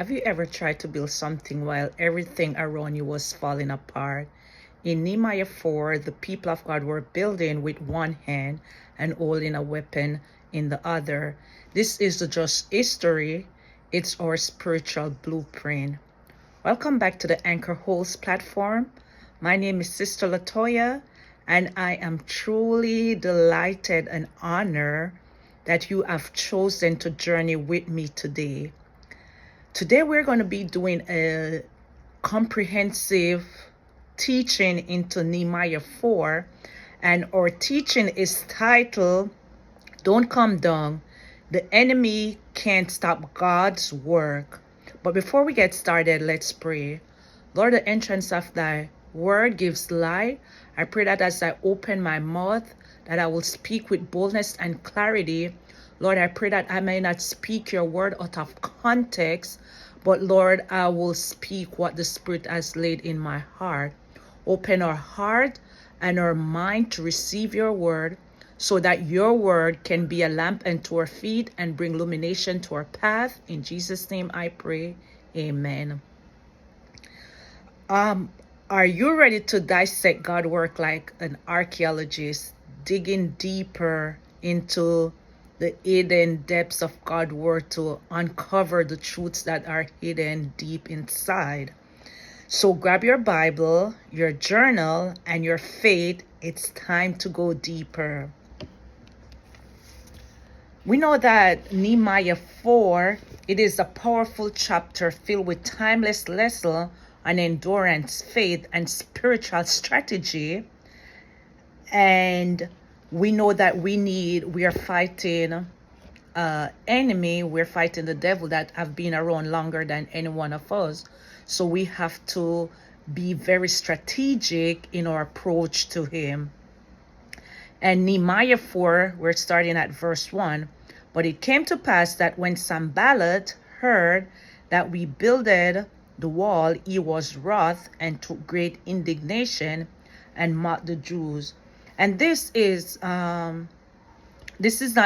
Have you ever tried to build something while everything around you was falling apart? In Nehemiah 4, the people of God were building with one hand and holding a weapon in the other. This is just history. It's our spiritual blueprint. Welcome back to the Anchor Host platform. My name is Sister Latoya, and I am truly delighted and honored that you have chosen to journey with me today. Today we're going to be doing a comprehensive teaching into Nehemiah 4, and our teaching is titled, Don't Come Down. The enemy can't stop God's work. But before we get started, let's pray. Lord, the entrance of thy word gives light. I pray that as I open my mouth, that I will speak with boldness and clarity. Lord, I pray that I may not speak your word out of context, but Lord, I will speak what the Spirit has laid in my heart. Open our heart and our mind to receive your word, so that your word can be a lamp unto our feet and bring illumination to our path. In Jesus' name I pray. Amen. Are you ready to dissect God's work like an archaeologist, digging deeper into the hidden depths of God's word to uncover the truths that are hidden deep inside? So grab your Bible, your journal, and your faith. It's time to go deeper. We know that Nehemiah 4, it is a powerful chapter filled with timeless lessons on endurance, faith, and spiritual strategy. And we know that we are fighting enemy, we're fighting the devil that have been around longer than any one of us. So we have to be very strategic in our approach to him. And Nehemiah 4, we're starting at verse 1. But it came to pass that when Sanballat heard that we builded the wall, he was wroth and took great indignation and mocked the Jews. And this is not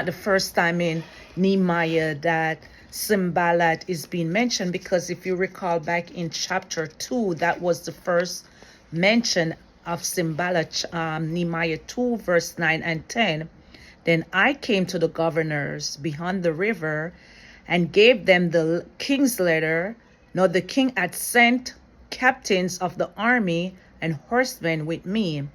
the first time in Nehemiah that Sanballat is being mentioned, because if you recall back in chapter 2, that was the first mention of Sanballat, Nehemiah 2, verse 9 and 10. Then I came to the governors beyond the river and gave them the king's letter. Now the king had sent captains of the army and horsemen with me.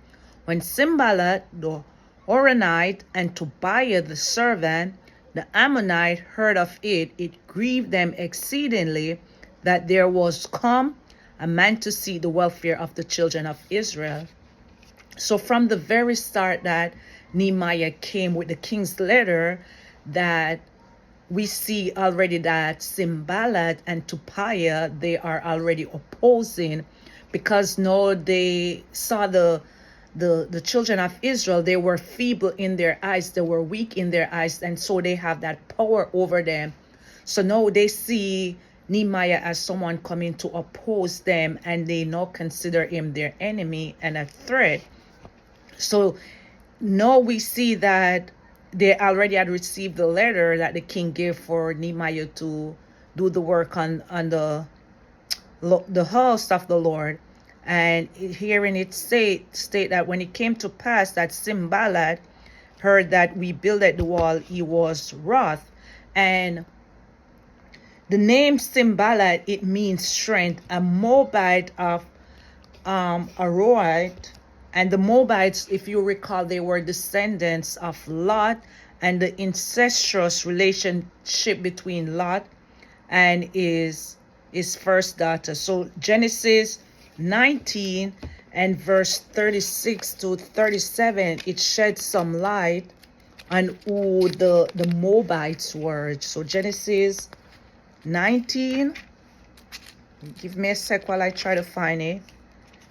When Sanballat the Horonite and Tobiah the servant, the Ammonite, heard of it, it grieved them exceedingly that there was come a man to see the welfare of the children of Israel. So from the very start that Nehemiah came with the king's letter, that we see already that Sanballat and Tobiah, they are already opposing, because now they saw the children of Israel, they were feeble in their eyes, they were weak in their eyes, and so they have that power over them. So now they see Nehemiah as someone coming to oppose them, and they now consider him their enemy and a threat. So now we see that they already had received the letter that the king gave for Nehemiah to do the work on the house of the Lord. And hearing it state that when it came to pass that Sanballat heard that we builded the wall, he was wroth. And the name Sanballat, it means strength, a Moabite of Aroite. And the Moabites, if you recall, they were descendants of Lot, and the incestuous relationship between Lot and his first daughter. So Genesis 19 and verse 36 to 37, it sheds some light on who the Moabites were. So Genesis 19, give me a sec while I try to find it.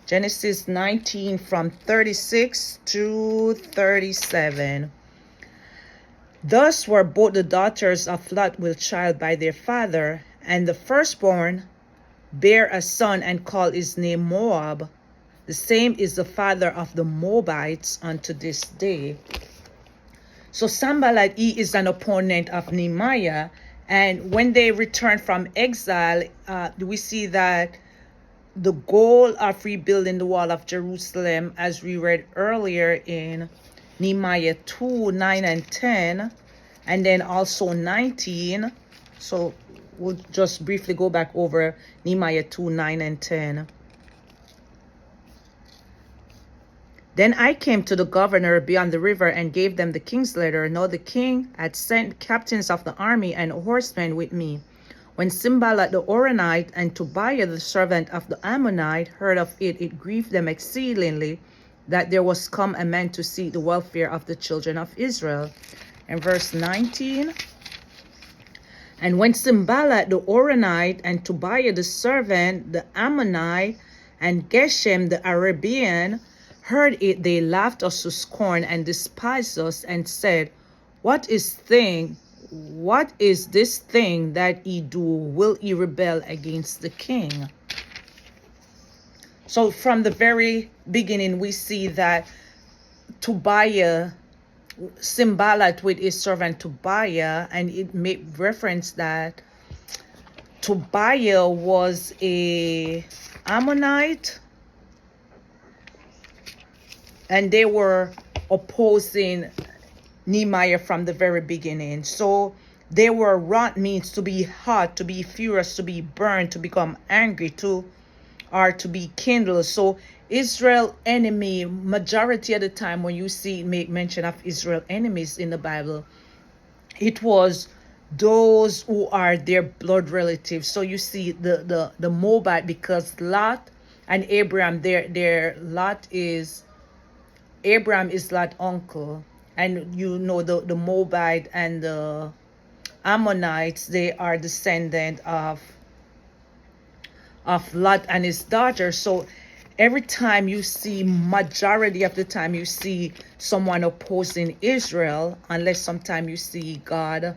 Genesis 19 from 36 to 37. Thus were both the daughters of Lot with child by their father, and the firstborn bare a son and called his name Moab. The same is the father of the Moabites unto this day. So Sanballat, he is an opponent of Nehemiah, And when they returned from exile, we see that the goal of rebuilding the wall of Jerusalem, as we read earlier in Nehemiah 2, 9 and 10, and then also 19. So we'll just briefly go back over Nehemiah 2, 9 and 10. Then I came to the governor beyond the river and gave them the king's letter. Now the king had sent captains of the army and horsemen with me. When Sanballat the Ammonite and Tobiah the servant of the Ammonite heard of it, it grieved them exceedingly that there was come a man to seek the welfare of the children of Israel. And verse 19. And when Sanballat the Ammonite and Tobiah the servant, the Ammonite, and Geshem the Arabian heard it, they laughed us to scorn and despised us and said, What is this thing that ye do? Will ye rebel against the king? So from the very beginning, we see that Tobiah, Sanballat with his servant Tobiah, and it made reference that Tobiah was a Ammonite, and they were opposing Nehemiah from the very beginning. So they were wrought means to be hot, to be furious, to be burned, to become angry, to be kindled. So Israel enemy, majority of the time when you see make mention of Israel enemies in the Bible, it was those who are their blood relatives. So you see the Moabite, because Lot and Abraham, their Lot is Abraham is Lot's uncle, and you know the Moabite and the Ammonites, they are descendant of Lot and his daughter. So every time you see, majority of the time you see someone opposing Israel, unless sometime you see God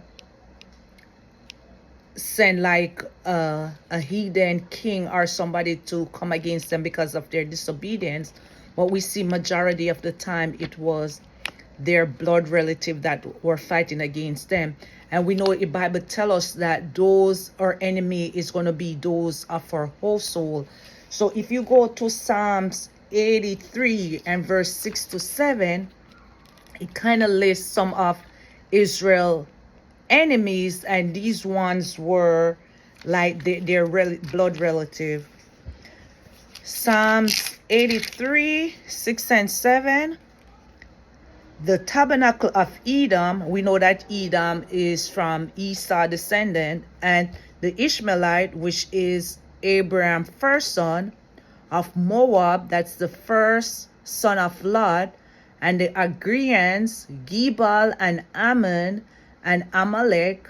send like a heathen king or somebody to come against them because of their disobedience. But we see majority of the time it was their blood relative that were fighting against them. And we know the Bible tells us that those our enemy is going to be those of our whole soul. So if you go to Psalms 83 and verse 6 to 7, it kind of lists some of Israel enemies, and these ones were like their blood relative. Psalms 83, 6 and 7. The tabernacle of Edom, we know that Edom is from Esau descendant, and the Ishmaelite, which is Abraham's first son, of Moab, that's the first son of Lot, and the Agrians, Gebal and Ammon and Amalek,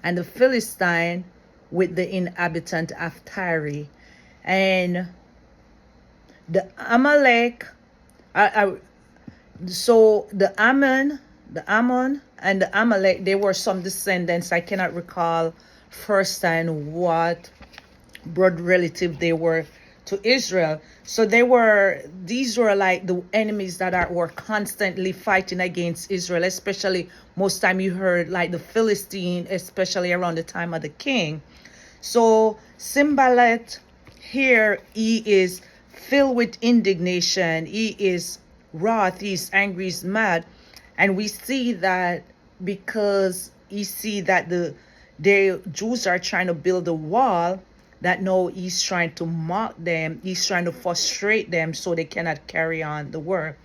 and the Philistine with the inhabitant of Tyre. And the Amalek, so the Ammon and the Amalek, they were some descendants. I cannot recall firsthand what blood relative they were to Israel. So these were like the enemies that were constantly fighting against Israel, especially most time you heard like the Philistine, especially around the time of the king. So Sanballat here, he is filled with indignation. He is wrath, he's angry, he's mad. And we see that because you see that the Jews are trying to build a wall, that no, he's trying to mock them, he's trying to frustrate them so they cannot carry on the work.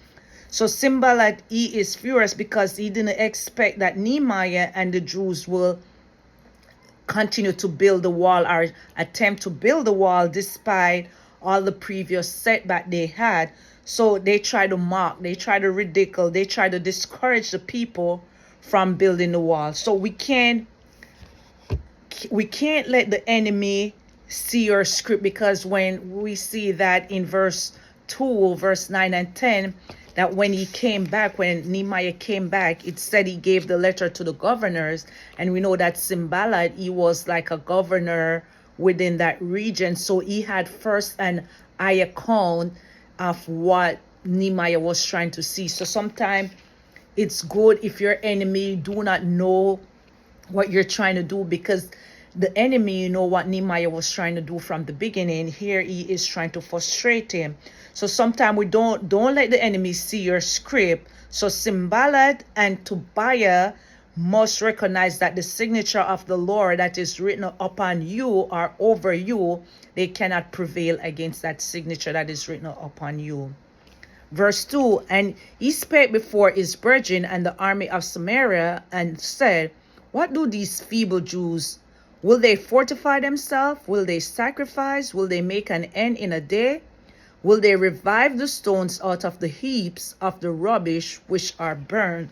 So Sanballat, he is furious because he didn't expect that Nehemiah and the Jews will continue to build the wall or attempt to build the wall despite all the previous setback they had. So they try to mock, they try to ridicule, they try to discourage the people from building the wall. So we can't let the enemy see your script, because when we see that in verse 2, verse 9 and 10, that when Nehemiah came back, it said he gave the letter to the governors. And we know that Sanballat, he was like a governor within that region. So he had first an eye account of what Nehemiah was trying to see. So sometimes it's good if your enemy do not know what you're trying to do, because the enemy, what Nehemiah was trying to do from the beginning. Here he is trying to frustrate him. So sometimes we don't let the enemy see your script. So Sanballat and Tobiah must recognize that the signature of the Lord that is written upon you or over you, they cannot prevail against that signature that is written upon you. Verse 2, and he spake before his brethren and the army of Samaria, and said, what do these feeble Jews? Will they fortify themselves? Will they sacrifice? Will they make an end in a day? Will they revive the stones out of the heaps of the rubbish which are burned?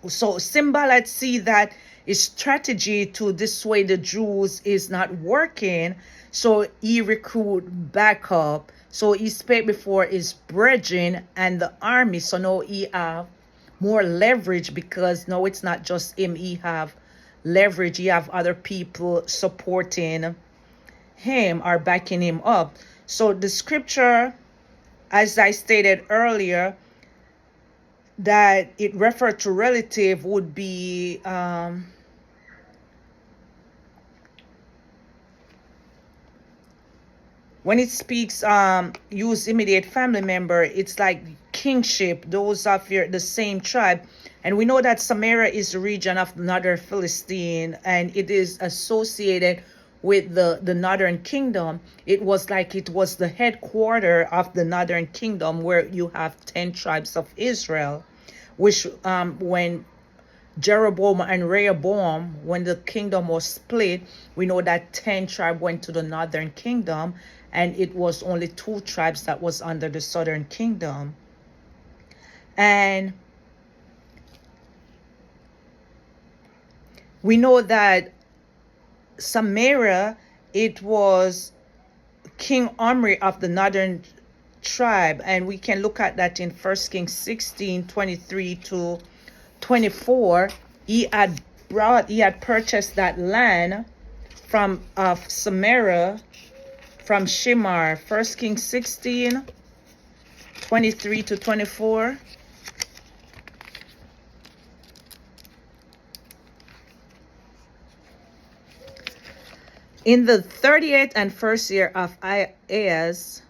So Sanballat see that his strategy to dissuade the Jews is not working, so he recruit backup. So he spake before his brethren and the army. So now he have more leverage, because now it's not just him. He have leverage. He have other people supporting him or backing him up. So the scripture, as I stated earlier, that it referred to relative would be when it speaks use immediate family member, it's like kingship, those of the same tribe. And we know that Samaria is the region of the northern Philistine, and it is associated with the northern kingdom. It was the headquarter of the northern kingdom, where you have 10 tribes of Israel, which when Jeroboam and Rehoboam, when the kingdom was split, we know that 10 tribes went to the northern kingdom, and it was only 2 tribes that was under the southern kingdom. And we know that Samaria, it was King Omri of the northern tribe, and we can look at that in 1 Kings 16:23 to 24. He had purchased that land from Samaria from Shimar. 1 Kings 16:23 to 24. In the 38th and first year of Ahaz,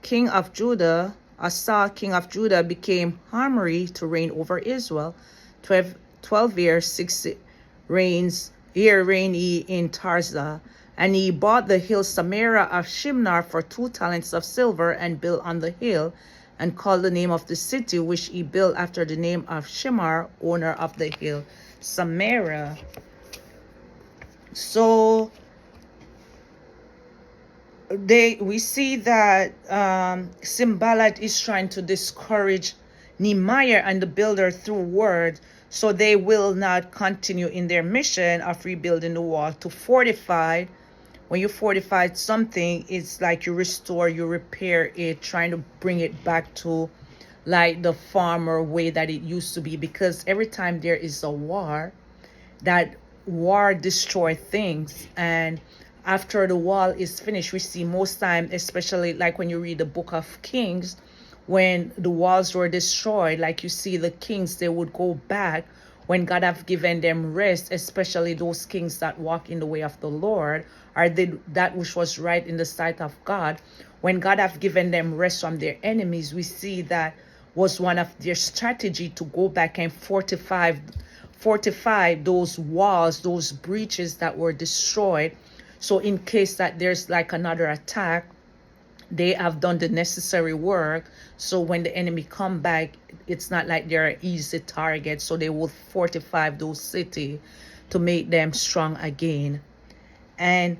king of Judah, Asa, king of Judah, became Omri to reign over Israel. 12 years, 6 reigned he in Tirzah. And he bought the hill Samaria of Shimnar for 2 talents of silver, and built on the hill, and called the name of the city which he built after the name of Shimar, owner of the hill Samaria. So we see that Sanballat is trying to discourage Nehemiah and the builder through word, so they will not continue in their mission of rebuilding the wall. To fortify, when you fortify something, it's like you restore, you repair it, trying to bring it back to like the former way that it used to be. Because every time there is a war, that war destroys things, and after the wall is finished, we see most time, especially like when you read the book of Kings, when the walls were destroyed, like you see the kings, they would go back when God have given them rest, especially those kings that walk in the way of the Lord, or that which was right in the sight of God. When God have given them rest from their enemies, we see that was one of their strategy to go back and fortify those walls, those breaches that were destroyed. So in case that there's like another attack, they have done the necessary work. So when the enemy come back, it's not like they're an easy target. So they will fortify those cities to make them strong again. And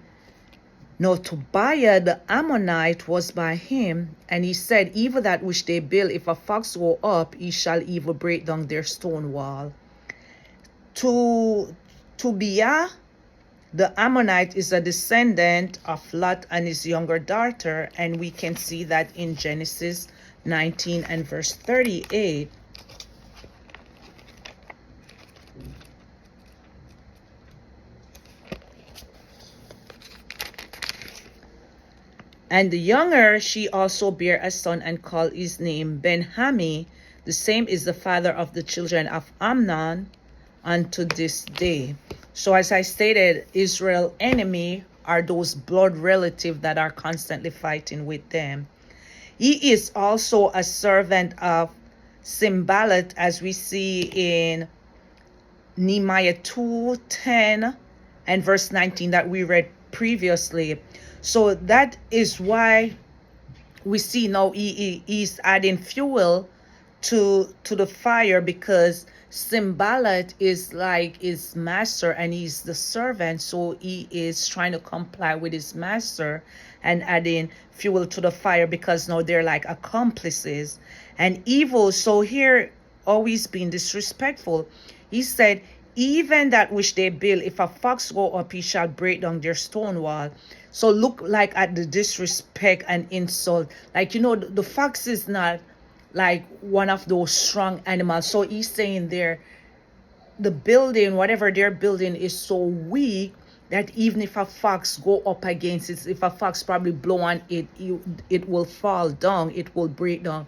now Tobiah the Ammonite was by him, and he said, even that which they build, if a fox go up, he shall even break down their stone wall. Tobiah the Ammonite is a descendant of Lot and his younger daughter, and we can see that in Genesis 19 and verse 38. And the younger, she also bare a son, and called his name Ben-Hami. The same is the father of the children of Amnon, unto this day. So as I stated, Israel's enemy are those blood relatives that are constantly fighting with them. He is also a servant of Sanballat, as we see in Nehemiah 2:10 and verse 19 that we read previously. So that is why we see now he is adding fuel to the fire, because Sanballat is like his master and he's the servant, so he is trying to comply with his master and adding fuel to the fire, because now they're like accomplices and evil. So here, always being disrespectful, he said, even that which they build, if a fox go up, he shall break down their stone wall. So look like at the disrespect and insult. Like, the fox is not like one of those strong animals. So he's saying there, the building, whatever they're building, is so weak that even if a fox go up against it, if a fox probably blow on it, it will fall down, it will break down.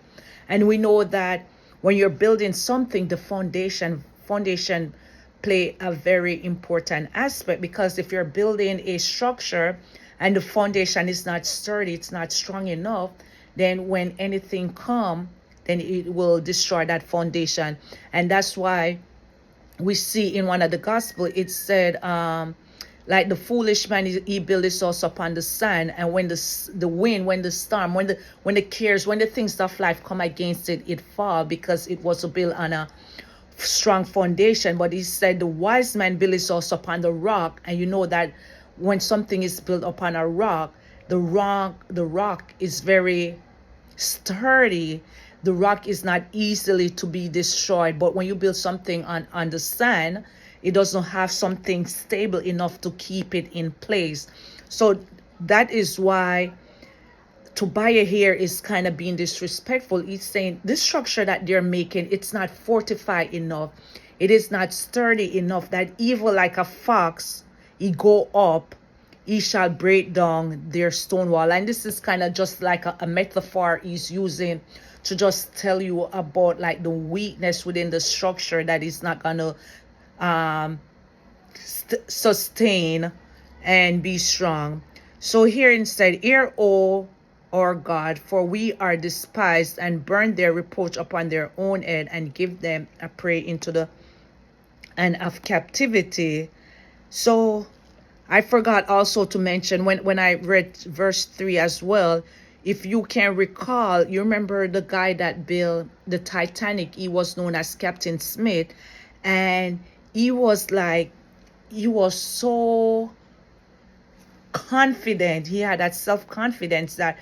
And we know that when you're building something, the foundation play a very important aspect, because if you're building a structure and the foundation is not sturdy, it's not strong enough, then when anything come, then it will destroy that foundation. And that's why we see in one of the gospel, it said, like the foolish man, he built his house upon the sand, and when the wind, when the storm, when the cares, when the things of life come against it, it fall, because it was built on a strong foundation. But he said the wise man built his house upon the rock, and you know that when something is built upon a rock, the rock is very sturdy. The rock is not easily to be destroyed. But when you build something on the sand, it doesn't have something stable enough to keep it in place. So that is why Tobiah here is kind of being disrespectful. He's saying this structure that they're making, it's not fortified enough. It is not sturdy enough, that evil like a fox, he go up, he shall break down their stone wall. And this is kind of just like a metaphor he's using to just tell you about like the weakness within the structure that is not gonna sustain and be strong. So here instead, hear, O our God, for we are despised, and burn their reproach upon their own head, and give them a prey into the and of captivity. So I forgot also to mention when I read verse 3 as well, if you can recall, you remember the guy that built the Titanic, he was known as Captain Smith, and he was so confident. He had that self-confidence that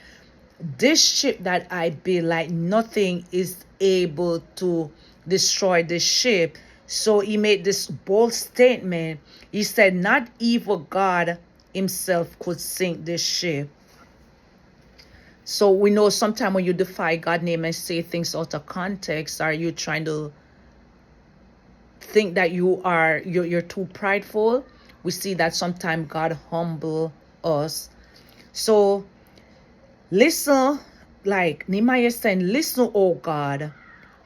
this ship that I built, like nothing is able to destroy the ship. So he made this bold statement. He said, not evil God himself could sink this ship. So we know sometimes when you defy God's name and say things out of context, are you trying to think that you're too prideful? We see that sometimes God humble us. So listen, like Nehemiah saying, listen, O God,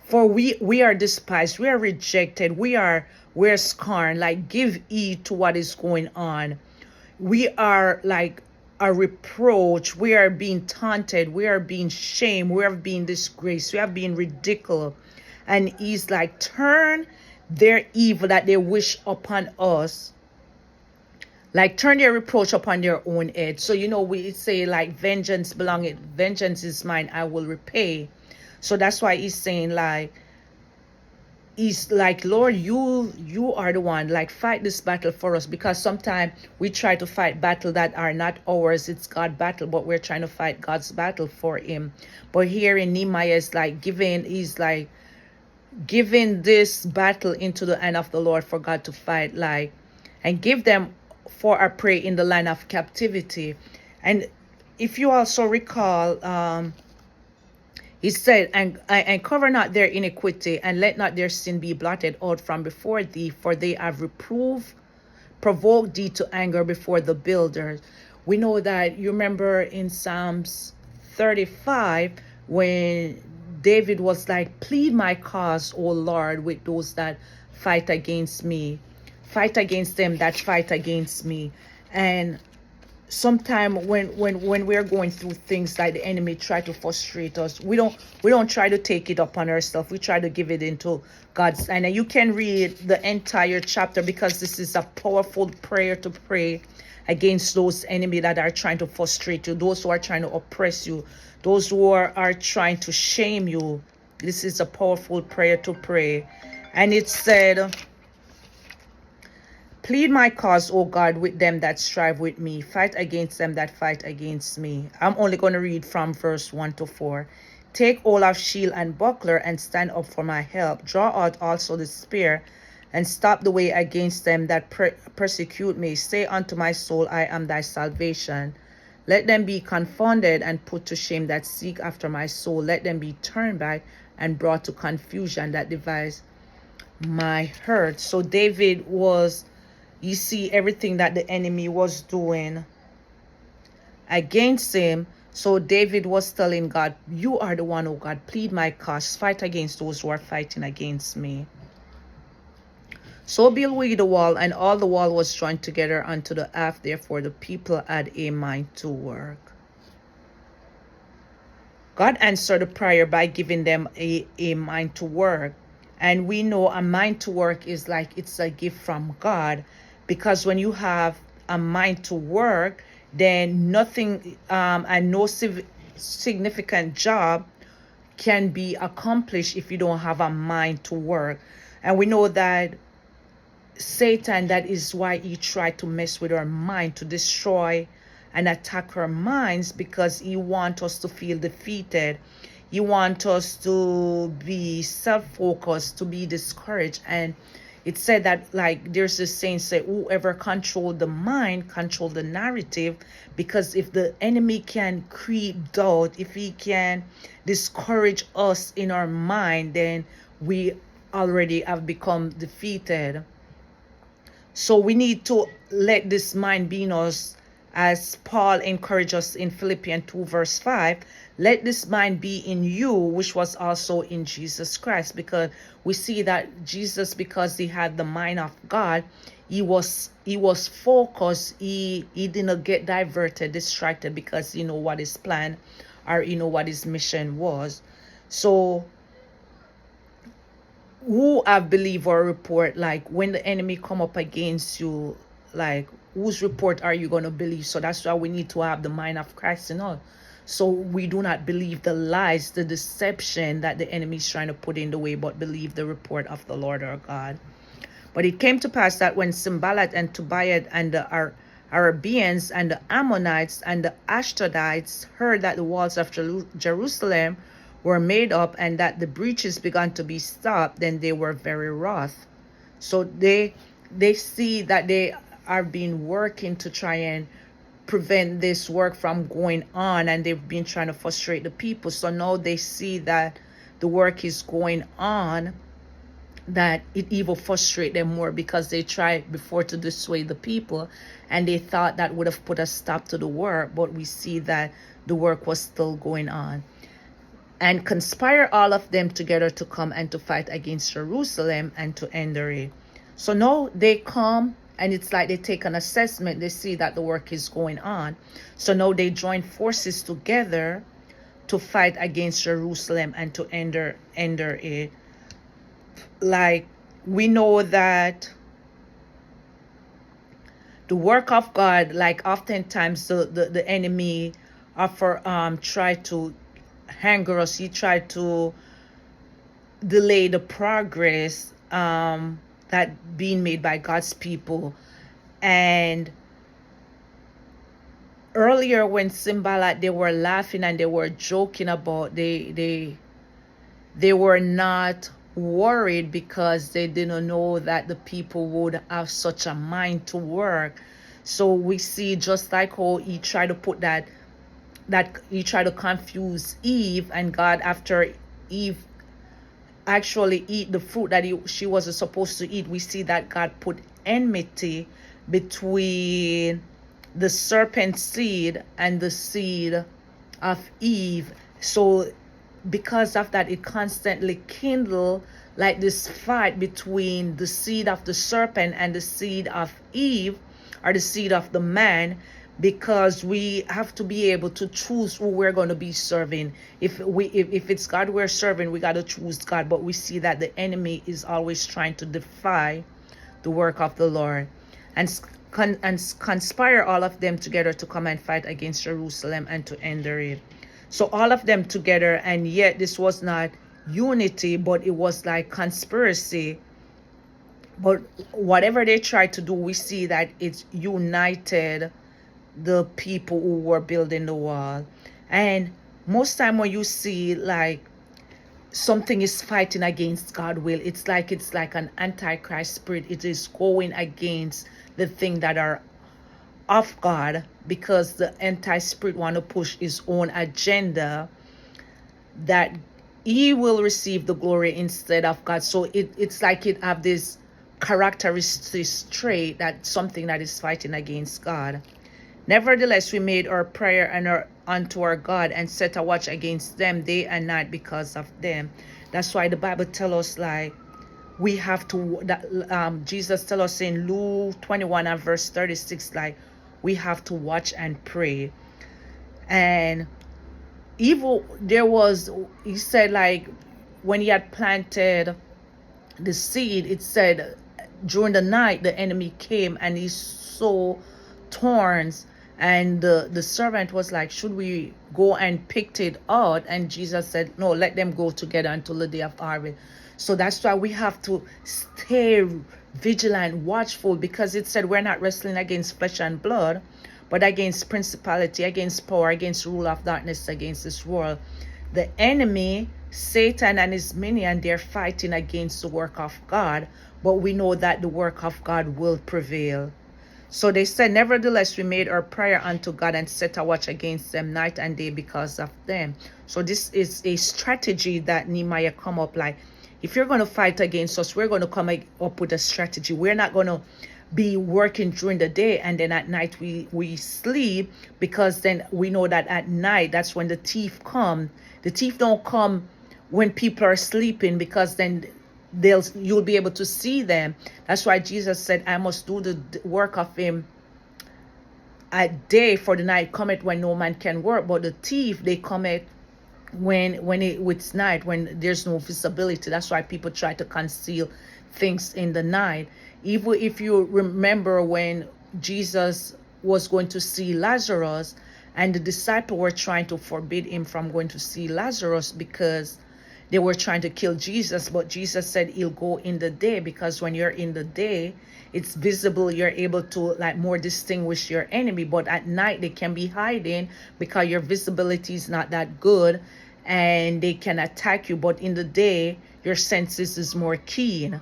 for we are despised, we are rejected, we're scorned. Like, give heed to what is going on. We are like a reproach, we are being taunted, we are being shamed, we are being disgraced, we are being ridiculed. And he's like, turn their evil that they wish upon us, like turn their reproach upon their own head. So we say like vengeance is mine, I will repay. So that's why he's saying, like, he's like, Lord, you are the one, like, fight this battle for us, because sometimes we try to fight battle that are not ours. It's God's battle, but we're trying to fight God's battle for him. But here in Nehemiah is like giving this battle into the hand of the Lord for God to fight, like, and give them for a prey in the land of captivity. And if you also recall, he said, and cover not their iniquity, and let not their sin be blotted out from before thee, for they have provoked thee to anger before the builders. We know that, you remember in Psalms 35, when David was like, plead my cause, O Lord, with those that fight against me. Fight against them that fight against me. And sometimes when we're going through things like the enemy try to frustrate us, we don't try to take it upon ourselves. We try to give it into God's. And you can read the entire chapter, because this is a powerful prayer to pray against those enemy that are trying to frustrate you, those who are trying to oppress you, those who are trying to shame you. This is a powerful prayer to pray. And it said, plead my cause, O God, with them that strive with me. Fight against them that fight against me. I'm only going to read from verse 1 to 4. Take hold of shield and buckler, and stand up for my help. Draw out also the spear, and stop the way against them that persecute me. Say unto my soul, I am thy salvation. Let them be confounded and put to shame that seek after my soul. Let them be turned back and brought to confusion that devise my hurt. So David was, you see everything that the enemy was doing against him. So David was telling God, you are the one, oh God, plead my cause. Fight against those who are fighting against me. So build we the wall, and all the wall was joined together unto the half. Therefore the people had a mind to work. God answered the prayer by giving them a mind to work. And we know a mind to work is like it's a gift from God, because when you have a mind to work, then nothing and no significant job can be accomplished if you don't have a mind to work. And we know that Satan, that is why he tried to mess with our mind, to destroy and attack our minds, because he wants us to feel defeated. He wants us to be self-focused, to be discouraged. And it said that, like, there's this saying, say, whoever control the mind, control the narrative. Because if the enemy can creep doubt, if he can discourage us in our mind, then we already have become defeated. So we need to let this mind be in us, as Paul encouraged us in Philippians 2 verse 5. Let this mind be in you, which was also in Jesus Christ. Because we see that Jesus, because he had the mind of God, he was focused. He didn't get diverted, distracted, because he know what his plan or he know what his mission was. So who have believe or report, like when the enemy come up against you, like whose report are you going to believe? So that's why we need to have the mind of Christ in us. So we do not believe the lies, the deception that the enemy is trying to put in the way, but believe the report of the Lord our God. But it came to pass that when Sanballat and Tobiah and the Arabians and the Ammonites and the Ashdodites heard that the walls of Jerusalem were made up, and that the breaches began to be stopped, then they were very wroth. So they see that they are being working to try and prevent this work from going on, and they've been trying to frustrate the people. So now they see that the work is going on, that it even frustrate them more, because they tried before to dissuade the people, and they thought that would have put a stop to the work. But we see that the work was still going on. And conspire all of them together to come and to fight against Jerusalem and to enter it. So now they come, and it's like they take an assessment. They see that the work is going on. So now they join forces together to fight against Jerusalem and to enter it. Like, we know that the work of God, like oftentimes the enemy try to anger us. He tried to delay the progress that being made by God's people. And earlier when Sanballat, they were laughing and they were joking about, they were not worried, because they didn't know that the people would have such a mind to work. So we see, just like how he tried to put that he tried to confuse Eve, and God, after Eve actually eat the fruit that she wasn't supposed to eat, we see that God put enmity between the serpent seed and the seed of Eve. So because of that, it constantly kindled like this fight between the seed of the serpent and the seed of Eve, or the seed of the man, because we have to be able to choose who we're going to be serving. If it's God we're serving, we got to choose God. But we see that the enemy is always trying to defy the work of the Lord, and conspire all of them together to come and fight against Jerusalem and to enter it. So all of them together, and yet this was not unity, but it was like conspiracy. But whatever they tried to do, we see that it's united the people who were building the wall. And most time when you see like something is fighting against God will, it's like an antichrist spirit. It is going against the thing that are of God, because the anti-spirit want to push his own agenda, that he will receive the glory instead of God. So it's like it have this characteristic trait, that something that is fighting against God. Nevertheless, we made our prayer and unto our God, and set a watch against them day and night because of them. That's why the Bible tells us like we have to, Jesus tells us in Luke 21 and verse 36, like we have to watch and pray. And evil, he said, like when he had planted the seed, it said during the night the enemy came and he sowed thorns, and the servant was like, should we go and pick it out? And Jesus said, no, let them go together until the day of harvest. So that's why we have to stay vigilant, watchful, because it said we're not wrestling against flesh and blood, but against principality, against power, against rule of darkness, against this world. The enemy, Satan and his minion, they're fighting against the work of God, but we know that the work of God will prevail. So they said, nevertheless, we made our prayer unto God and set a watch against them night and day because of them. So this is a strategy that Nehemiah come up like, if you're going to fight against us, we're going to come up with a strategy. We're not going to be working during the day and then at night we sleep, because then we know that at night, that's when the thief come. The thief don't come when people are sleeping, because then you'll be able to see them. That's why Jesus said, I must do the work of him at day, for the night cometh when no man can work. But the thief, they cometh when it's night, when there's no visibility. That's why people try to conceal things in the night. Even if you remember when Jesus was going to see Lazarus, and the disciples were trying to forbid him from going to see Lazarus because they were trying to kill Jesus, but Jesus said he'll go in the day, because when you're in the day, it's visible. You're able to like more distinguish your enemy. But at night, they can be hiding because your visibility is not that good and they can attack you. But in the day, your senses is more keen.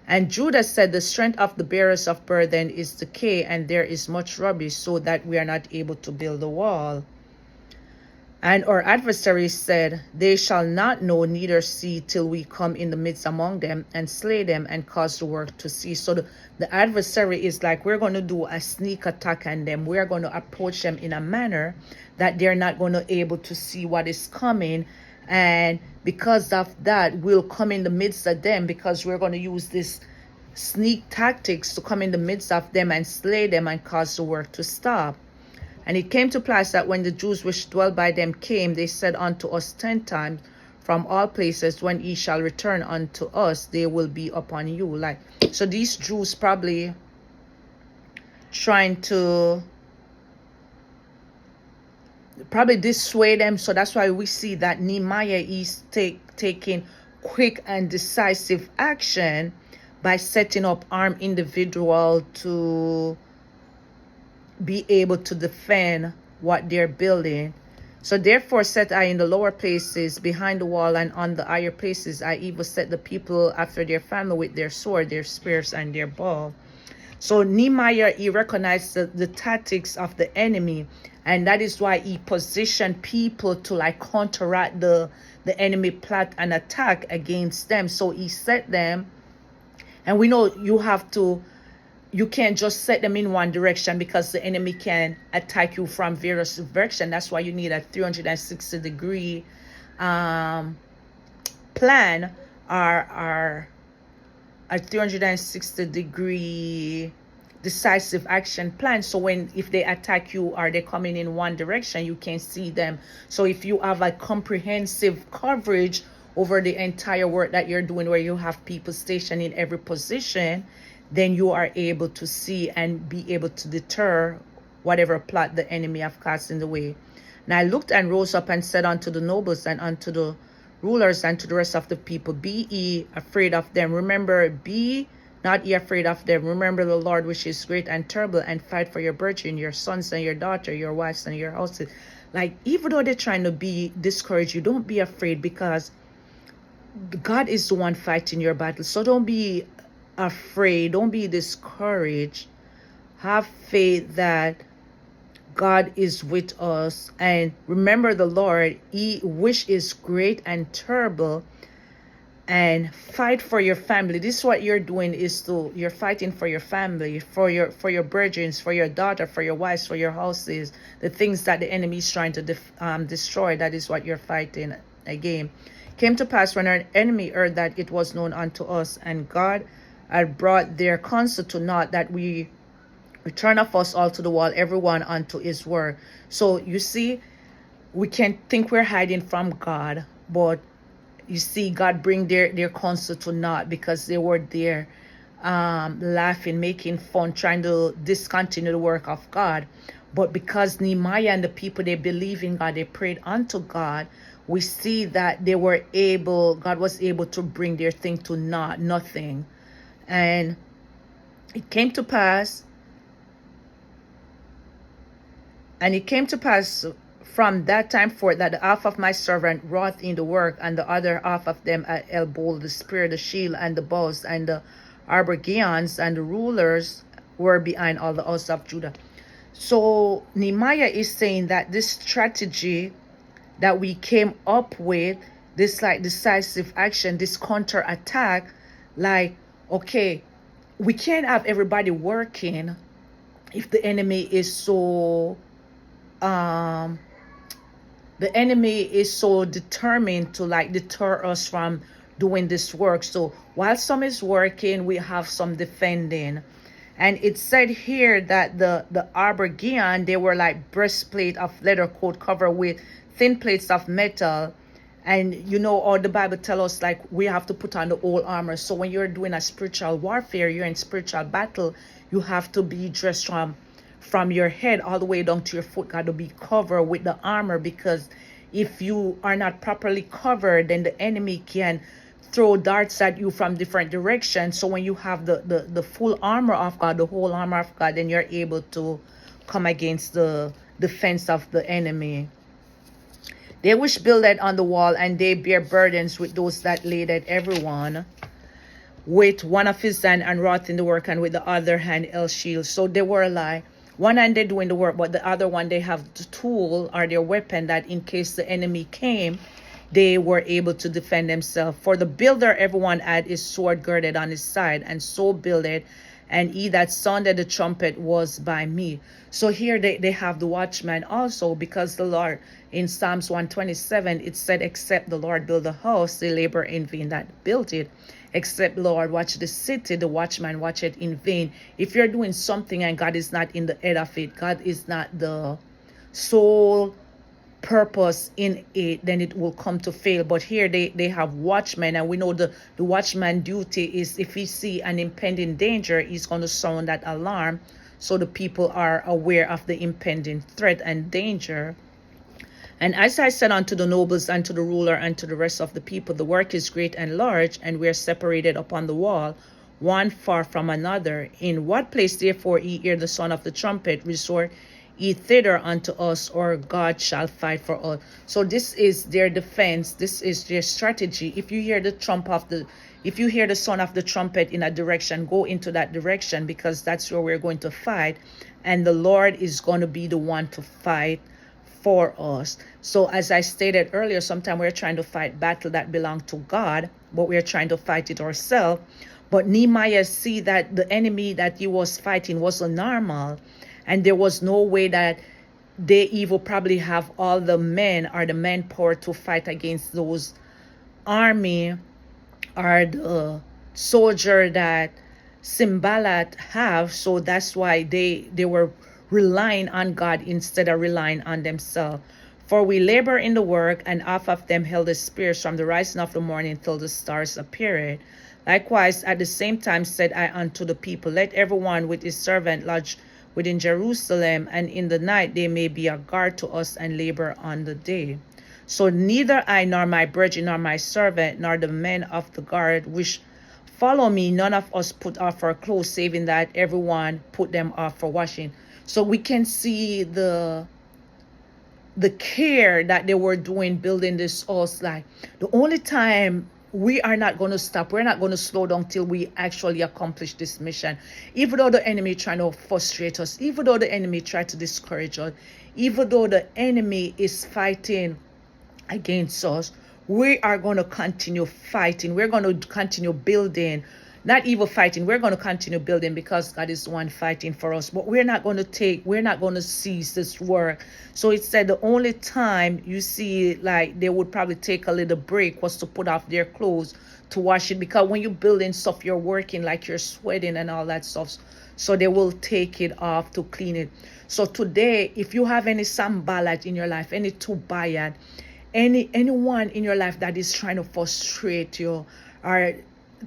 And Judah said, the strength of the bearers of burden is decay, and there is much rubbish, so that we are not able to build a wall. And our adversaries said, they shall not know neither see till we come in the midst among them and slay them and cause the work to cease. So the adversary is like, we're going to do a sneak attack on them. We're going to approach them in a manner that they're not going to be able to see what is coming. And because of that, we'll come in the midst of them, because we're going to use this sneak tactics to come in the midst of them and slay them and cause the work to stop. And it came to pass that when the Jews which dwelt by them came, they said unto us 10 times from all places, when ye shall return unto us, they will be upon you. Like, so these Jews probably trying to dissuade them. So that's why we see that Nehemiah is taking quick and decisive action by setting up armed individual to be able to defend what they're building. So therefore set I in the lower places behind the wall, and on the higher places I even set the people after their family with their sword, their spears, and their bow. So Nehemiah, he recognized the tactics of the enemy, and that is why he positioned people to like counteract the enemy plot and attack against them. So he set them, and we know you can't just set them in one direction, because the enemy can attack you from various directions. That's why you need a 360-degree plan are a 360-degree decisive action plan. So if they attack you or they're coming in one direction, you can see them. So if you have a comprehensive coverage over the entire work that you're doing, where you have people stationed in every position, then you are able to see and be able to deter whatever plot the enemy have cast in the way. And I looked and rose up and said unto the nobles and unto the rulers and to the rest of the people, be ye afraid of them. Remember, be not ye afraid of them. Remember the Lord, which is great and terrible, and fight for your brethren, your sons and your daughter, your wives and your houses. Like, even though they're trying to be discouraged, you don't be afraid, because God is the one fighting your battle. So don't be afraid. Don't be discouraged. Have faith that God is with us. And remember the Lord, which is great and terrible, and fight for your family. This is what you're doing, you're fighting for your family, for your brethren, for your daughter, for your wives, for your houses, the things that the enemy is trying to destroy. That is what you're fighting again. Came to pass, when our enemy heard that it was known unto us, and God had brought their counsel to naught, that we return of us all to the wall, everyone unto his work. So you see, we can think we're hiding from God, but you see, God bring their counsel to naught, because they were there laughing, making fun, trying to discontinue the work of God. But because Nehemiah and the people, they believe in God, they prayed unto God, we see that God was able to bring their thing to naught, nothing. And it came to pass, from that time forth, that the half of my servant wrought in the work, and the other half of them at elbow, the spear, the shield, and the bows, and the arbergians, and the rulers were behind all the house of Judah. So Nehemiah is saying that this strategy that we came up with, this like decisive action, this counter attack, like, okay, we can't have everybody working if the enemy is so determined to like deter us from doing this work. So while some is working, we have some defending. And it said here that the arbergian, they were like breastplate of leather coat covered with thin plates of metal. And you know, all the Bible tells us, like, we have to put on the whole armor. So when you're doing a spiritual warfare, you're in spiritual battle, you have to be dressed from your head all the way down to your foot, got to be covered with the armor, because if you are not properly covered, then the enemy can throw darts at you from different directions. So when you have the full armor of God, the whole armor of God, then you're able to come against the defense of the enemy. They which builded on the wall, and they bear burdens with those that laid everyone with one of his hand and wrought in the work, and with the other hand held shield. So they were like, one hand they're doing the work, but the other one they have the tool or their weapon, that in case the enemy came, they were able to defend themselves. For the builder, everyone had his sword girded on his side, and so builded, and he that sounded the trumpet was by me. So here they have the watchman also, because the Lord, in Psalms 127, it said, except the Lord build a house, they labor in vain that built it. Except the Lord watch the city, the watchman watch it in vain. If you're doing something and God is not in the head of it, God is not the sole purpose in it, then it will come to fail. But here they have watchmen, and we know the watchman duty is, if he see an impending danger, he's going to sound that alarm, so the people are aware of the impending threat and danger. And as I said unto the nobles, and to the ruler, and to the rest of the people, the work is great and large, and we are separated upon the wall, one far from another. In what place therefore ye hear the sound of the trumpet, resort ye thither unto us, or God shall fight for us. So this is their defense. This is their strategy. If you hear the sound of the trumpet in a direction, go into that direction, because that's where we're going to fight, and the Lord is going to be the one to fight for us. So as I stated earlier, sometimes we're trying to fight battle that belong to God, but we're trying to fight it ourselves. But Nehemiah see that the enemy that he was fighting wasn't normal, and there was no way that they even probably have all the men or the manpower to fight against those army are the soldier that Sanballat have, so that's why they were relying on God instead of relying on themselves. For we labor in the work, and half of them held the spears from the rising of the morning till the stars appeared. Likewise, at the same time said I unto the people, let everyone with his servant lodge within Jerusalem, and in the night they may be a guard to us and labor on the day. So neither I nor my brethren nor my servant nor the men of the guard which follow me, none of us put off our clothes, saving that everyone put them off for washing. So we can see the care that they were doing building this house. Like, the only time we are not going to stop, we're not going to slow down till we actually accomplish this mission. Even though the enemy trying to frustrate us, even though the enemy try to discourage us, even though the enemy is fighting against us, we are going to continue fighting. We're going to continue building. Not even fighting, we're going to continue building, because God is the one fighting for us. But we're not going to cease this work. So it said the only time you see like they would probably take a little break was to put off their clothes to wash it, because when you're building stuff, you're working, like you're sweating and all that stuff. So they will take it off to clean it. So today, if you have any Sanballat in your life, any Tobiah, anyone in your life that is trying to frustrate you or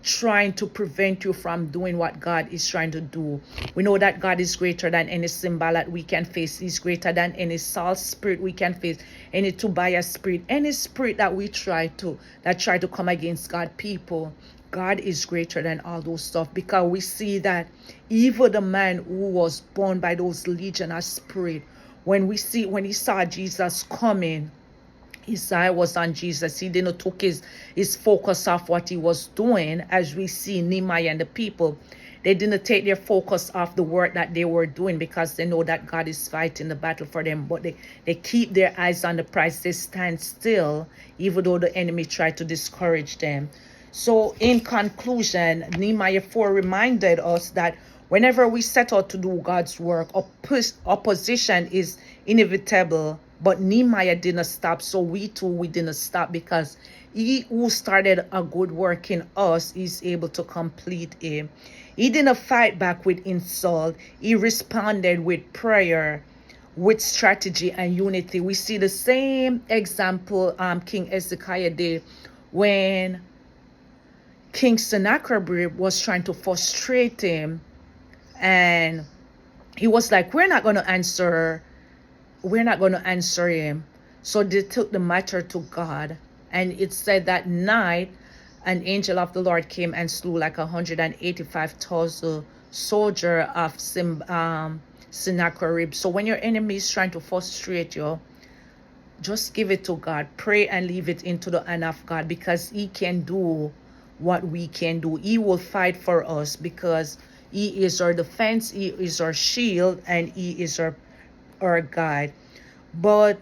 trying to prevent you from doing what God is trying to do, we know that God is greater than any Sanballat we can face. He's greater than any Saul spirit we can face, any Tobiah spirit, any spirit that try to come against God people. God is greater than all those stuff, because we see that even the man who was born by those legion of spirit, when he saw Jesus coming, his eye was on Jesus. He didn't took his focus off what he was doing. As we see Nehemiah and the people, they didn't take their focus off the work that they were doing, because they know that God is fighting the battle for them. But they keep their eyes on the prize. They stand still, even though the enemy tried to discourage them. So in conclusion, Nehemiah 4 reminded us that whenever we set out to do God's work, opposition is inevitable. But Nehemiah didn't stop, so we didn't stop, because he who started a good work in us is able to complete it. He didn't fight back with insult. He responded with prayer, with strategy and unity. We see the same example King Hezekiah did when King Sennacherib was trying to frustrate him, and he was like, we're not going to answer him. So they took the matter to God, and it said that night an angel of the Lord came and slew like 185,000 soldiers of Sennacherib. So when your enemy is trying to frustrate you, just give it to God. Pray and leave it into the hand of God, because he can do what we can do. He will fight for us, because he is our defense, he is our shield, and he is our guide. But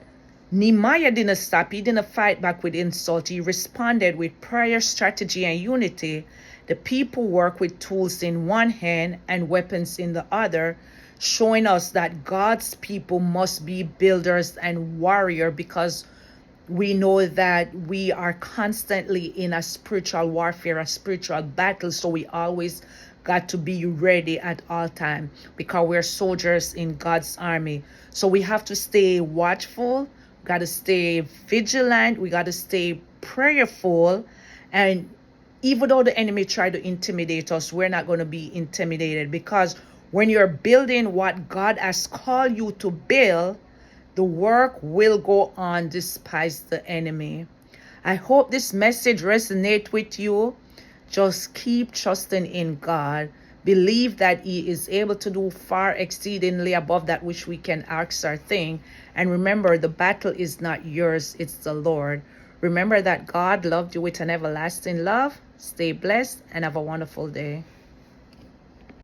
Nehemiah didn't stop. He didn't fight back with insult. He responded with prayer, strategy, and unity. The people work with tools in one hand and weapons in the other, showing us that God's people must be builders and warrior, because we know that we are constantly in a spiritual warfare, a spiritual battle. So we always got to be ready at all time, because we're soldiers in God's army. So we have to stay watchful, got to stay vigilant, we got to stay prayerful. And even though the enemy tried to intimidate us, we're not going to be intimidated, because when you're building what God has called you to build, the work will go on despite the enemy. I hope this message resonates with you. Just keep trusting in God. Believe that he is able to do far exceedingly above that which we can ask or think. And remember, the battle is not yours, it's the Lord. Remember that God loved you with an everlasting love. Stay blessed and have a wonderful day.